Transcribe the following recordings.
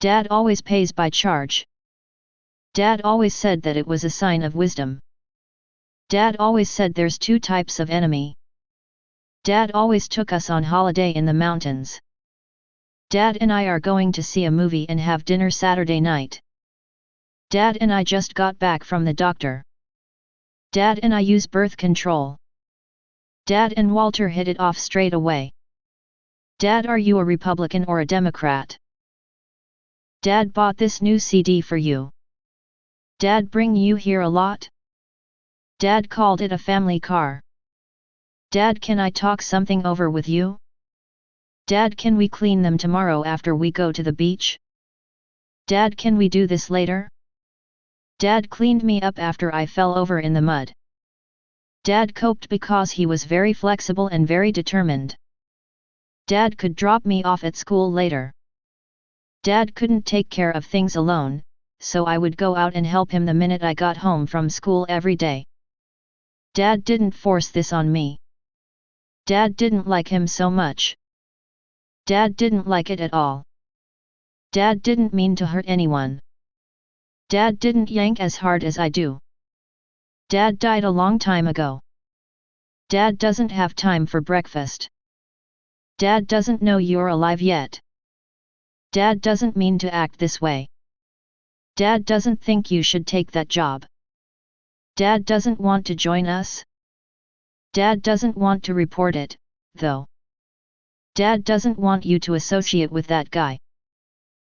Dad always pays by charge. Dad always said that it was a sign of wisdom. Dad always said there's two types of enemy. Dad always took us on holiday in the mountains. Dad and I are going to see a movie and have dinner Saturday night. Dad and I just got back from the doctor. Dad and I use birth control. Dad and Walter hit it off straight away. Dad, are you a Republican or a Democrat? Dad bought this new CD for you. Dad bring you here a lot? Dad called it a family car. Dad, can I talk something over with you? Dad, can we clean them tomorrow after we go to the beach? Dad, can we do this later? Dad cleaned me up after I fell over in the mud. Dad coped because he was very flexible and very determined. Dad could drop me off at school later. Dad couldn't take care of things alone, so I would go out and help him the minute I got home from school every day. Dad didn't force this on me. Dad didn't like him so much. Dad didn't like it at all. Dad didn't mean to hurt anyone. Dad didn't yank as hard as I do. Dad died a long time ago. Dad doesn't have time for breakfast. Dad doesn't know you're alive yet. Dad doesn't mean to act this way. Dad doesn't think you should take that job. Dad doesn't want to join us. Dad doesn't want to report it, though. Dad doesn't want you to associate with that guy.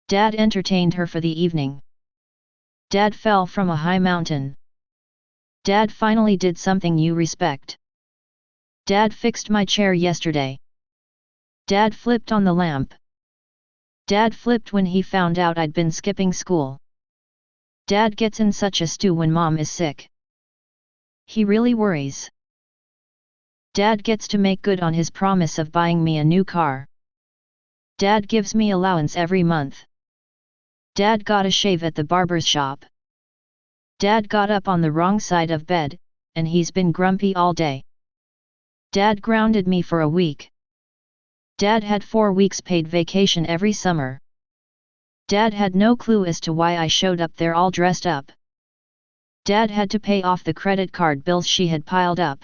Dad entertained her for the evening. Dad fell from a high mountain. Dad finally did something you respect. Dad fixed my chair yesterday. Dad flipped on the lamp. Dad flipped when he found out I'd been skipping school. Dad gets in such a stew when Mom is sick. He really worries. Dad gets to make good on his promise of buying me a new car. Dad gives me allowance every month. Dad got a shave at the barber's shop. Dad got up on the wrong side of bed, and he's been grumpy all day. Dad grounded me for a week. Dad had 4 weeks paid vacation every summer. Dad had no clue as to why I showed up there all dressed up. Dad had to pay off the credit card bills she had piled up.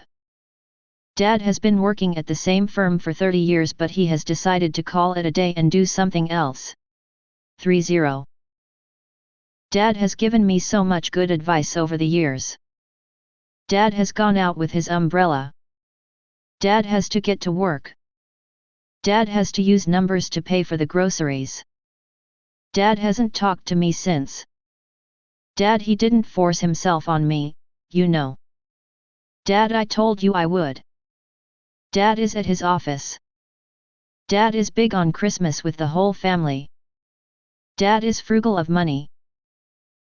Dad has been working at the same firm for 30 years, but he has decided to call it a day and do something else. 30. Dad has given me so much good advice over the years. Dad has gone out with his umbrella. Dad has to get to work. Dad has to use numbers to pay for the groceries. Dad hasn't talked to me since. Dad, he didn't force himself on me, you know. Dad, I told you I would. Dad is at his office. Dad is big on Christmas with the whole family. Dad is frugal of money.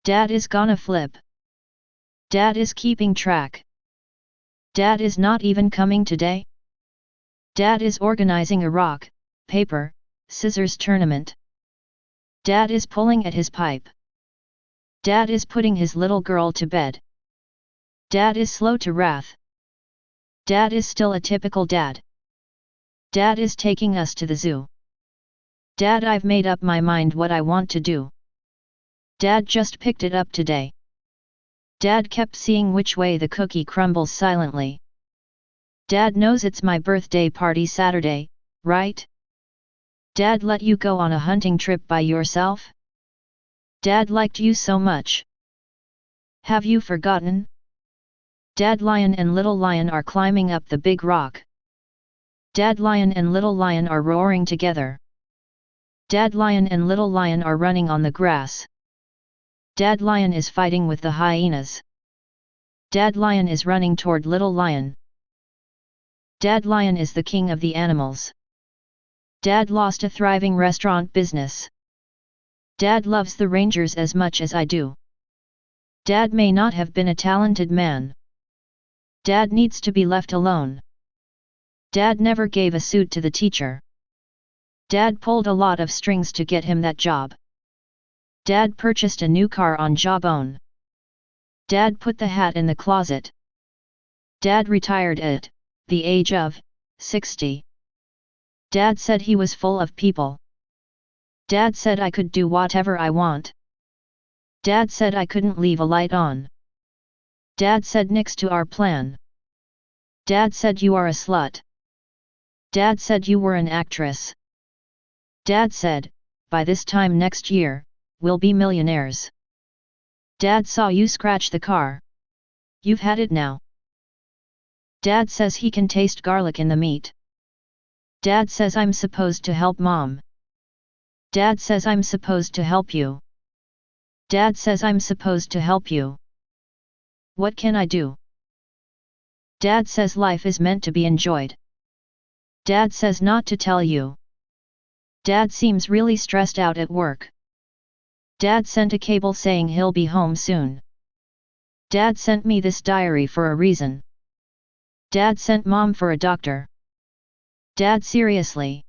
Dad is gonna flip. Dad is keeping track. Dad is not even coming today. Dad is organizing a rock, paper, scissors tournament. Dad is pulling at his pipe. Dad is putting his little girl to bed. Dad is slow to wrath. Dad is still a typical dad. Dad is taking us to the zoo. Dad, I've made up my mind what I want to do. Dad just picked it up today. Dad kept seeing which way the cookie crumbles silently. Dad knows it's my birthday party Saturday, right? Dad let you go on a hunting trip by yourself? Dad liked you so much. Have you forgotten? Dad Lion and Little Lion are climbing up the big rock. Dad Lion and Little Lion are roaring together. Dad Lion and Little Lion are running on the grass. Dad Lion is fighting with the hyenas. Dad Lion is running toward Little Lion. Dad Lion is the king of the animals. Dad lost a thriving restaurant business. Dad loves the Rangers as much as I do. Dad may not have been a talented man. Dad needs to be left alone. Dad never gave a suit to the teacher. Dad pulled a lot of strings to get him that job. Dad purchased a new car on Jawbone. Dad put the hat in the closet. Dad retired at the age of 60. Dad said he was full of people. Dad said I could do whatever I want. Dad said I couldn't leave a light on. Dad said nix to our plan. Dad said you are a slut. Dad said you were an actress. Dad said, by this time next year, we'll be millionaires. Dad saw you scratch the car. You've had it now. Dad says he can taste garlic in the meat. Dad says I'm supposed to help Mom. Dad says I'm supposed to help you. Dad says I'm supposed to help you. What can I do? Dad says life is meant to be enjoyed. Dad says not to tell you. Dad seems really stressed out at work. Dad sent a cable saying he'll be home soon. Dad sent me this diary for a reason. Dad sent Mom for a doctor. Dad seriously.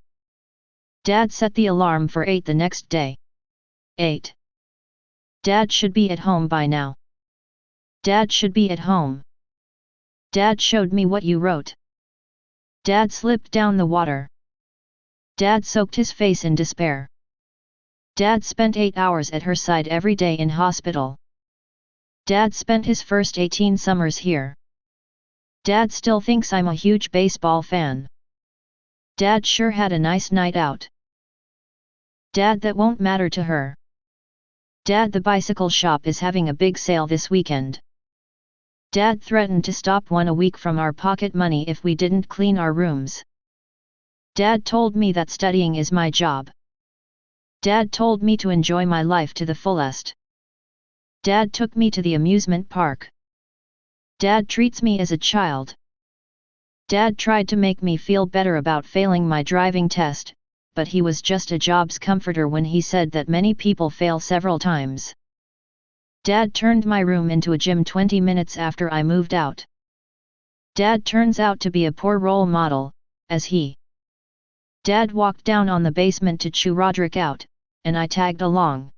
Dad set the alarm for 8 the next day. 8. Dad should be at home by now. Dad should be at home. Dad showed me what you wrote. Dad slipped down the water. Dad soaked his face in despair. Dad spent 8 hours at her side every day in hospital. Dad spent his first 18 summers here. Dad still thinks I'm a huge baseball fan. Dad sure had a nice night out. Dad, that won't matter to her. Dad, the bicycle shop is having a big sale this weekend. Dad threatened to stop 1 a week from our pocket money if we didn't clean our rooms. Dad told me that studying is my job. Dad told me to enjoy my life to the fullest. Dad took me to the amusement park. Dad treats me as a child. Dad tried to make me feel better about failing my driving test, but he was just a jobs comforter when he said that many people fail several times. Dad turned my room into a gym 20 minutes after I moved out. Dad turns out to be a poor role model, as he. Dad walked down on the basement to chew Roderick out, and I tagged along.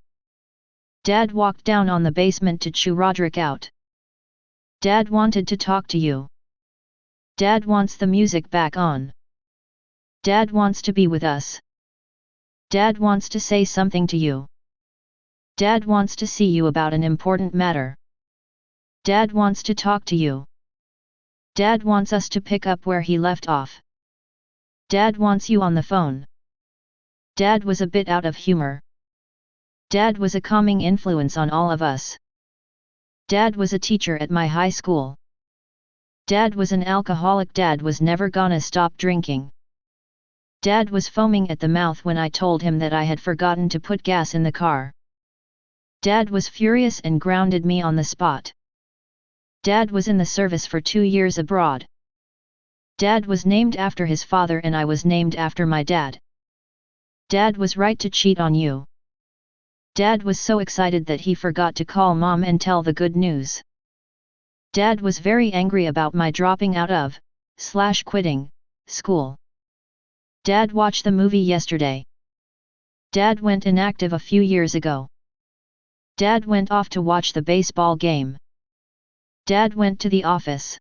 Dad walked down on the basement to chew Roderick out. Dad wanted to talk to you. Dad wants the music back on. Dad wants to be with us. Dad wants to say something to you. Dad wants to see you about an important matter. Dad wants to talk to you. Dad wants us to pick up where he left off. Dad wants you on the phone. Dad was a bit out of humor. Dad was a calming influence on all of us. Dad was a teacher at my high school. Dad was an alcoholic. Dad was never gonna stop drinking. Dad was foaming at the mouth when I told him that I had forgotten to put gas in the car. Dad was furious and grounded me on the spot. Dad was in the service for 2 years abroad. Dad was named after his father and I was named after my dad. Dad was right to cheat on you. Dad was so excited that he forgot to call Mom and tell the good news. Dad was very angry about my dropping out of, quitting, school. Dad watched the movie yesterday. Dad went inactive a few years ago. Dad went off to watch the baseball game. Dad went to the office.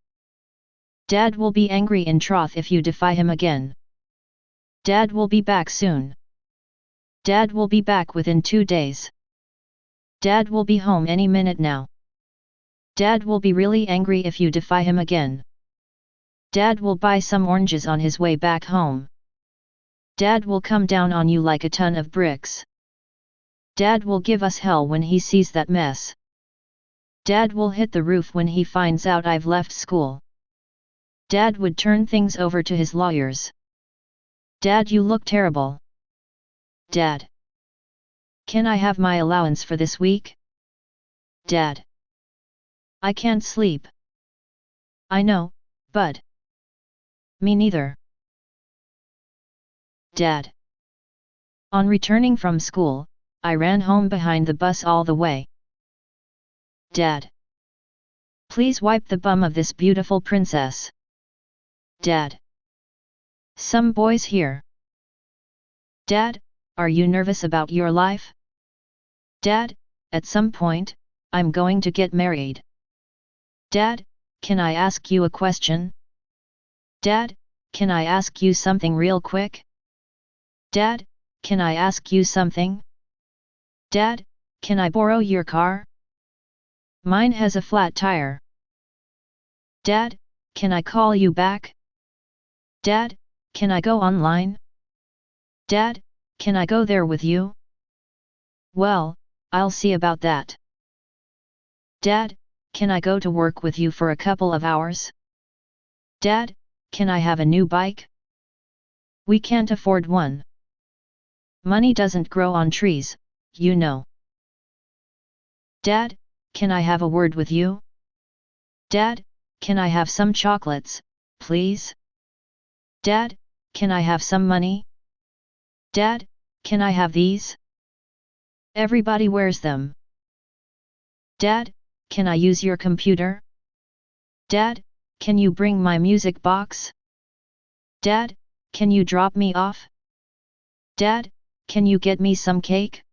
Dad will be angry in Troth if you defy him again. Dad will be back soon. Dad will be back within 2 days. Dad will be home any minute now. Dad will be really angry if you defy him again. Dad will buy some oranges on his way back home. Dad will come down on you like a ton of bricks. Dad will give us hell when he sees that mess. Dad will hit the roof when he finds out I've left school. Dad would turn things over to his lawyers. Dad, you look terrible. Dad. Can I have my allowance for this week? Dad. I can't sleep. I know, bud. Me neither. Dad. On returning from school, I ran home behind the bus all the way. Dad. Please wipe the bum of this beautiful princess. Dad. Some boys here. Dad, are you nervous about your life? Dad, at some point, I'm going to get married. Dad, can I ask you a question? Dad, can I ask you something real quick? Dad, can I ask you something? Dad, can I borrow your car? Mine has a flat tire. Dad, can I call you back? Dad, can I go online? Dad, can I go there with you? Well, I'll see about that. Dad, can I go to work with you for a couple of hours? Dad, can I have a new bike? We can't afford one. Money doesn't grow on trees, you know. Dad, can I have a word with you? Dad, can I have some chocolates, please? Dad, can I have some money? Dad, can I have these? Everybody wears them. Dad, can I use your computer? Dad, can you bring my music box? Dad, can you drop me off? Dad, can you get me some cake?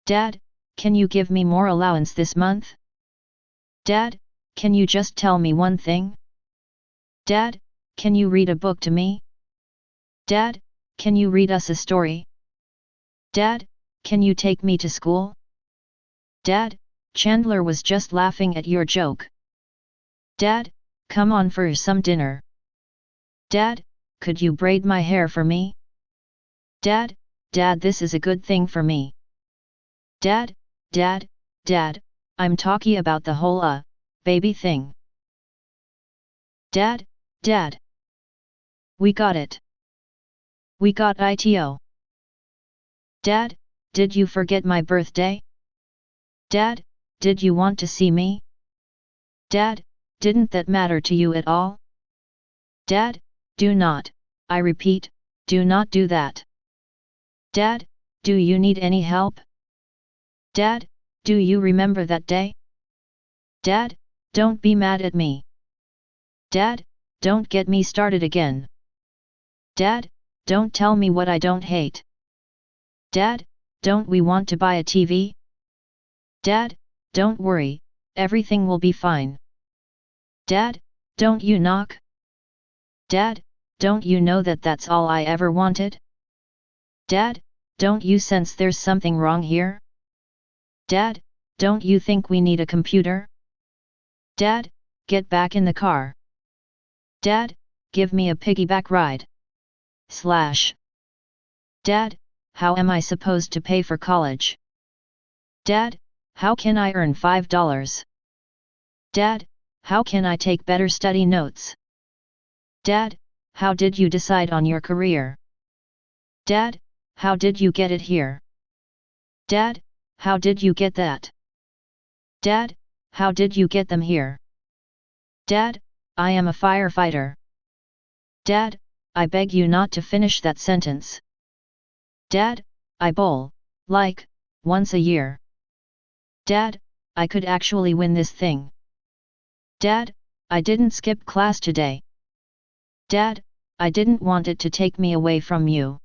Dad, can you give me more allowance this month? Dad, can you just tell me one thing? Dad, can you read a book to me? Dad, can you read us a story? Dad, can you take me to school? Dad, Chandler was just laughing at your joke. Dad, come on for some dinner. Dad, could you braid my hair for me? Dad, this is a good thing for me. Dad, I'm talking about the whole baby thing. Dad. We got it. We got ITO. Dad, did you forget my birthday? Dad, did you want to see me? Dad, didn't that matter to you at all? Dad, do not, I repeat, do not do that. Dad, do you need any help? Dad, do you remember that day? Dad, don't be mad at me. Dad, don't get me started again. Dad, don't tell me what I don't hate. Dad, don't we want to buy a TV? Dad, don't worry, everything will be fine. Dad, don't you knock? Dad, don't you know that that's all I ever wanted? Dad, don't you sense there's something wrong here? Dad, don't you think we need a computer? Dad, get back in the car. Dad, give me a piggyback ride. Dad, how am I supposed to pay for college? Dad, how can I earn $5? Dad, how can I take better study notes? Dad, how did you decide on your career? Dad, how did you get it here? Dad, how did you get that? Dad, how did you get them here? Dad, I am a firefighter. Dad, I beg you not to finish that sentence. Dad, I bowl, like, once a year. Dad, I could actually win this thing. Dad, I didn't skip class today. Dad, I didn't want it to take me away from you.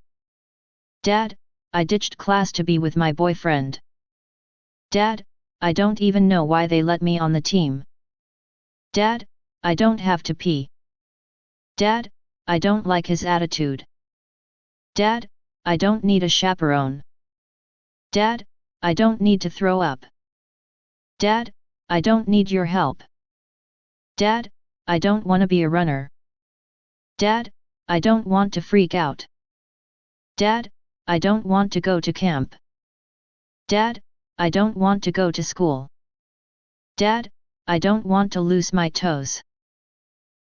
Dad, I ditched class to be with my boyfriend. Dad, I don't even know why they let me on the team. Dad, I don't have to pee. Dad, I don't like his attitude. Dad, I don't need a chaperone. Dad, I don't need to throw up. Dad, I don't need your help. Dad, I don't want to be a runner. Dad, I don't want to freak out. Dad, I don't want to go to camp. Dad, I don't want to go to school. Dad, I don't want to lose my toes.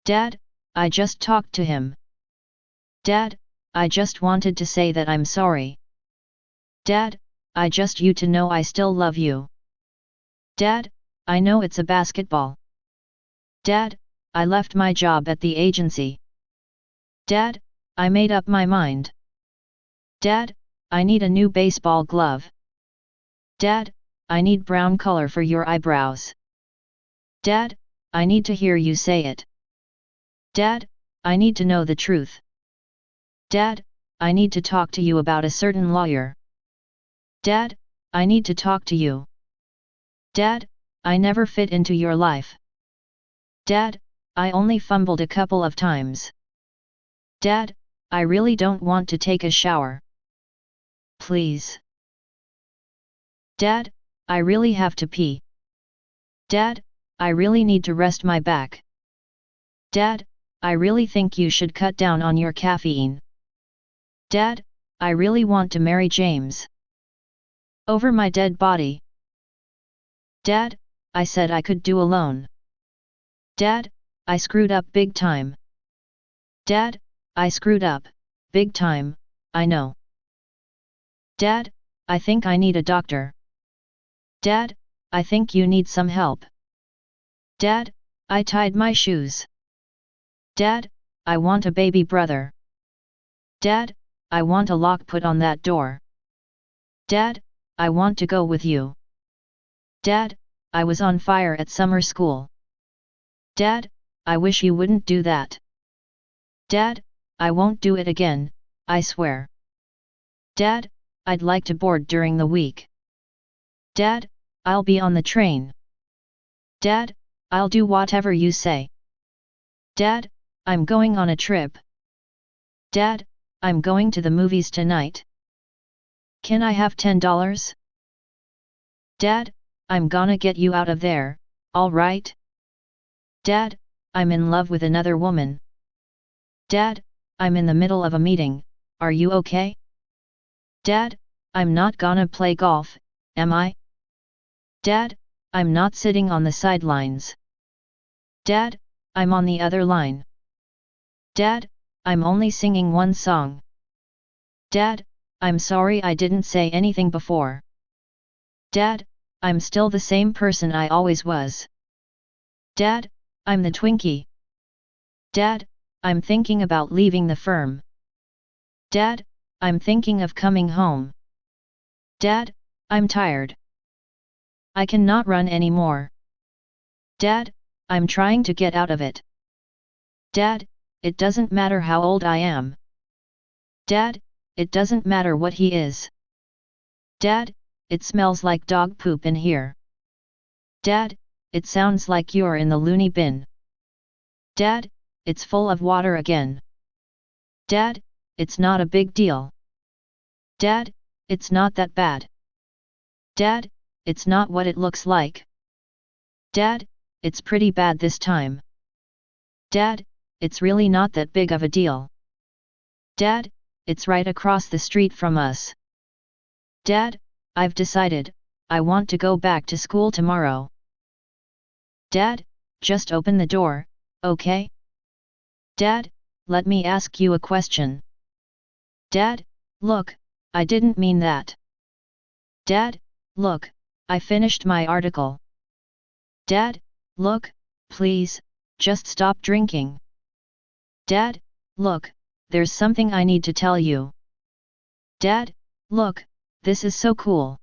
Dad, I just talked to him. Dad, I just wanted to say that I'm sorry. Dad, I just you to know I still love you. Dad, I know it's a basketball. Dad, I left my job at the agency. Dad, I made up my mind. Dad, I need a new baseball glove. Dad, I need brown color for your eyebrows. Dad, I need to hear you say it. Dad, I need to know the truth. Dad, I need to talk to you about a certain lawyer. Dad, I need to talk to you. Dad, I never fit into your life. Dad, I only fumbled a couple of times. Dad, I really don't want to take a shower. please. Dad, I really have to pee. Dad, I really need to rest my back. Dad, I really think you should cut down on your caffeine. Dad, I really want to marry James. Over my dead body. Dad, I said I could do alone. Dad, I screwed up big time. Dad, I screwed up, big time, I know. Dad, I think I need a doctor. Dad, I think you need some help. Dad, I tied my shoes. Dad, I want a baby brother. Dad, I want a lock put on that door. Dad, I want to go with you. Dad, I was on fire at summer school. Dad, I wish you wouldn't do that. Dad, I won't do it again, I swear. Dad, I'd like to board during the week. Dad, I'll be on the train. Dad, I'll do whatever you say. Dad, I'm going on a trip. Dad, I'm going to the movies tonight. Can I have $10? Dad, I'm gonna get you out of there, alright? Dad, I'm in love with another woman. Dad, I'm in the middle of a meeting, are you okay? Dad, I'm not gonna play golf, am I? Dad, I'm not sitting on the sidelines. Dad, I'm on the other line. Dad, I'm only singing one song. Dad, I'm sorry I didn't say anything before. Dad, I'm still the same person I always was. Dad, I'm the Twinkie. Dad, I'm thinking about leaving the firm. Dad, I'm thinking of coming home. Dad, I'm tired. I cannot run anymore. Dad, I'm trying to get out of it. Dad, it doesn't matter how old I am. Dad, it doesn't matter what he is. Dad, it smells like dog poop in here. Dad, it sounds like you're in the loony bin. Dad, it's full of water again. Dad, it's not a big deal. Dad, it's not that bad. Dad, it's not what it looks like. Dad, it's pretty bad this time. Dad, it's really not that big of a deal. Dad, it's right across the street from us. Dad, I've decided, I want to go back to school tomorrow. Dad, just open the door, okay? Dad, let me ask you a question. Dad, look, I didn't mean that. Dad, look, I finished my article. Dad, look, please, just stop drinking. Dad, look, there's something I need to tell you. Dad, look, this is so cool.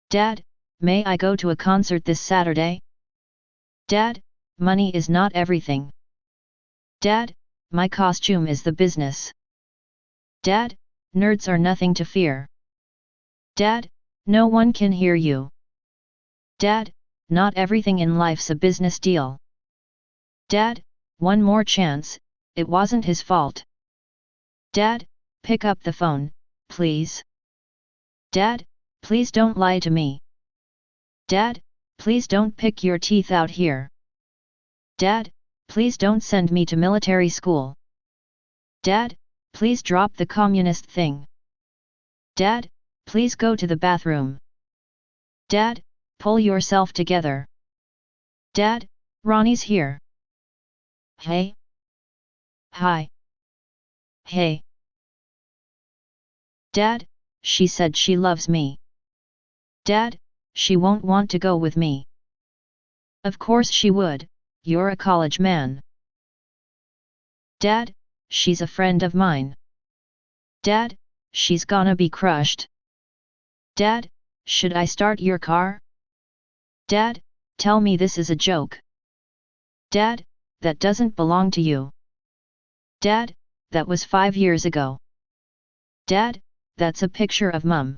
Dad, may I go to a concert this Saturday? Dad, money is not everything. Dad, my costume is the business. Dad, nerds are nothing to fear. Dad, no one can hear you. Dad, not everything in life's a business deal. Dad, one more chance, it wasn't his fault. Dad, pick up the phone, please. Dad, please don't lie to me. Dad, please don't pick your teeth out here. Dad, please don't send me to military school. Dad, please drop the communist thing. Dad, please go to the bathroom. Dad, pull yourself together. Dad, Ronnie's here. Hey. Hi. Hey. Dad, she said she loves me. Dad, she won't want to go with me. Of course she would, you're a college man. Dad, she's a friend of mine. Dad, she's gonna be crushed. Dad, should I start your car? Dad, tell me this is a joke. Dad, that doesn't belong to you. Dad, that was 5 years ago. Dad, that's a picture of Mum.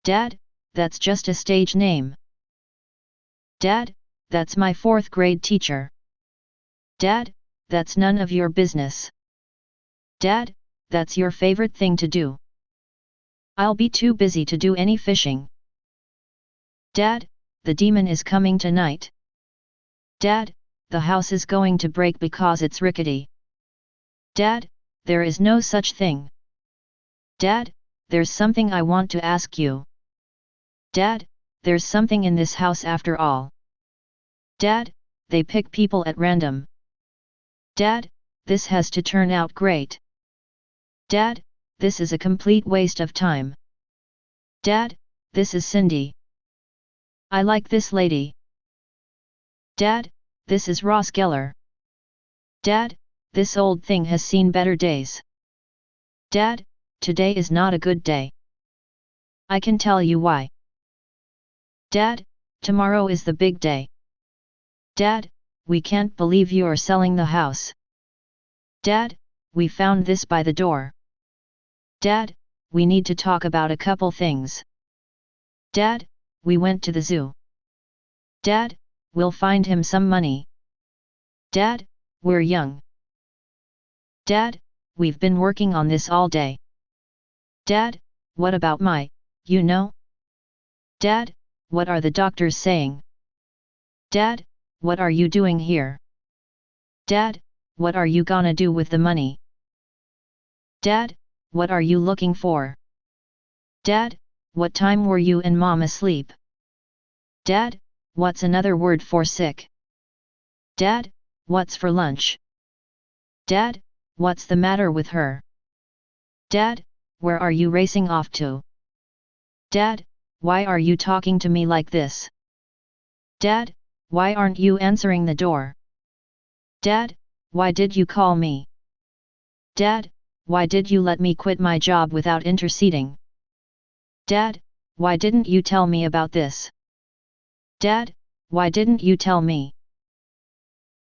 Dad, that's just a stage name. Dad, that's my 4th grade teacher. Dad, that's none of your business. Dad, that's your favorite thing to do. I'll be too busy to do any fishing. Dad, the demon is coming tonight. Dad, the house is going to break because it's rickety. Dad, there is no such thing. Dad, there's something I want to ask you. Dad, there's something in this house after all. Dad, they pick people at random. Dad, this has to turn out great. Dad, this is a complete waste of time. Dad, this is Cindy. I like this lady. Dad, this is Ross Geller. Dad, this old thing has seen better days. Dad, today is not a good day. I can tell you why. Dad, tomorrow is the big day. Dad, we can't believe you're selling the house. Dad, we found this by the door. Dad, we need to talk about a couple things. Dad, we went to the zoo. Dad, we'll find him some money. Dad, we're young. Dad, we've been working on this all day. Dad, what about you know? Dad, what are the doctors saying? Dad, what are you doing here? Dad, what are you gonna do with the money? Dad, what are you looking for? Dad, what time were you and Mom asleep? Dad, what's another word for sick? Dad, what's for lunch? Dad, what's the matter with her? Dad, where are you racing off to? Dad, why are you talking to me like this? Dad, why aren't you answering the door? Dad, why did you call me? Dad, why did you let me quit my job without interceding? Dad, why didn't you tell me about this? Dad, why didn't you tell me?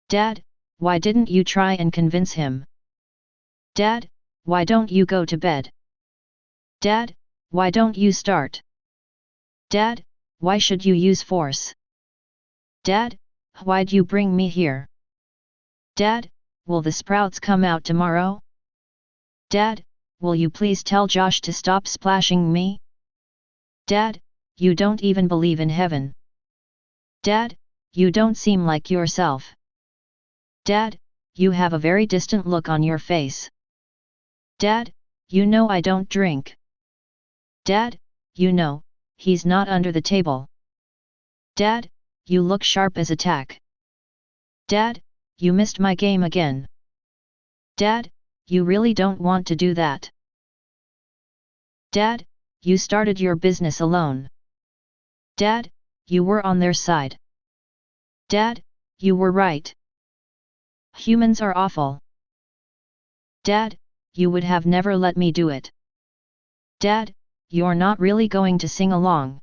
Dad, why didn't you try and convince him? Dad, why don't you go to bed? Dad, why don't you start? Dad, why should you use force? Dad, why'd you bring me here? Dad, will the sprouts come out tomorrow? Dad, will you please tell Josh to stop splashing me? Dad, you don't even believe in heaven. Dad, you don't seem like yourself. Dad, you have a very distant look on your face. Dad, you know I don't drink. Dad, you know, he's not under the table. Dad, you look sharp as a tack. Dad, you missed my game again. Dad, you really don't want to do that. Dad, you started your business alone. Dad, you were on their side. Dad, you were right. Humans are awful. Dad, you would have never let me do it. Dad, you're not really going to sing along.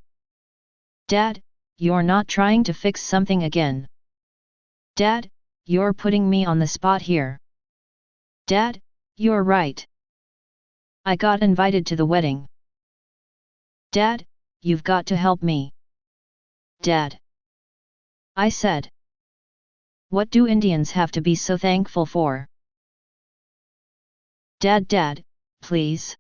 Dad, you're not trying to fix something again. Dad, you're putting me on the spot here. Dad, you're right. I got invited to the wedding. Dad, you've got to help me. Dad. I said. What do Indians have to be so thankful for? Dad, please.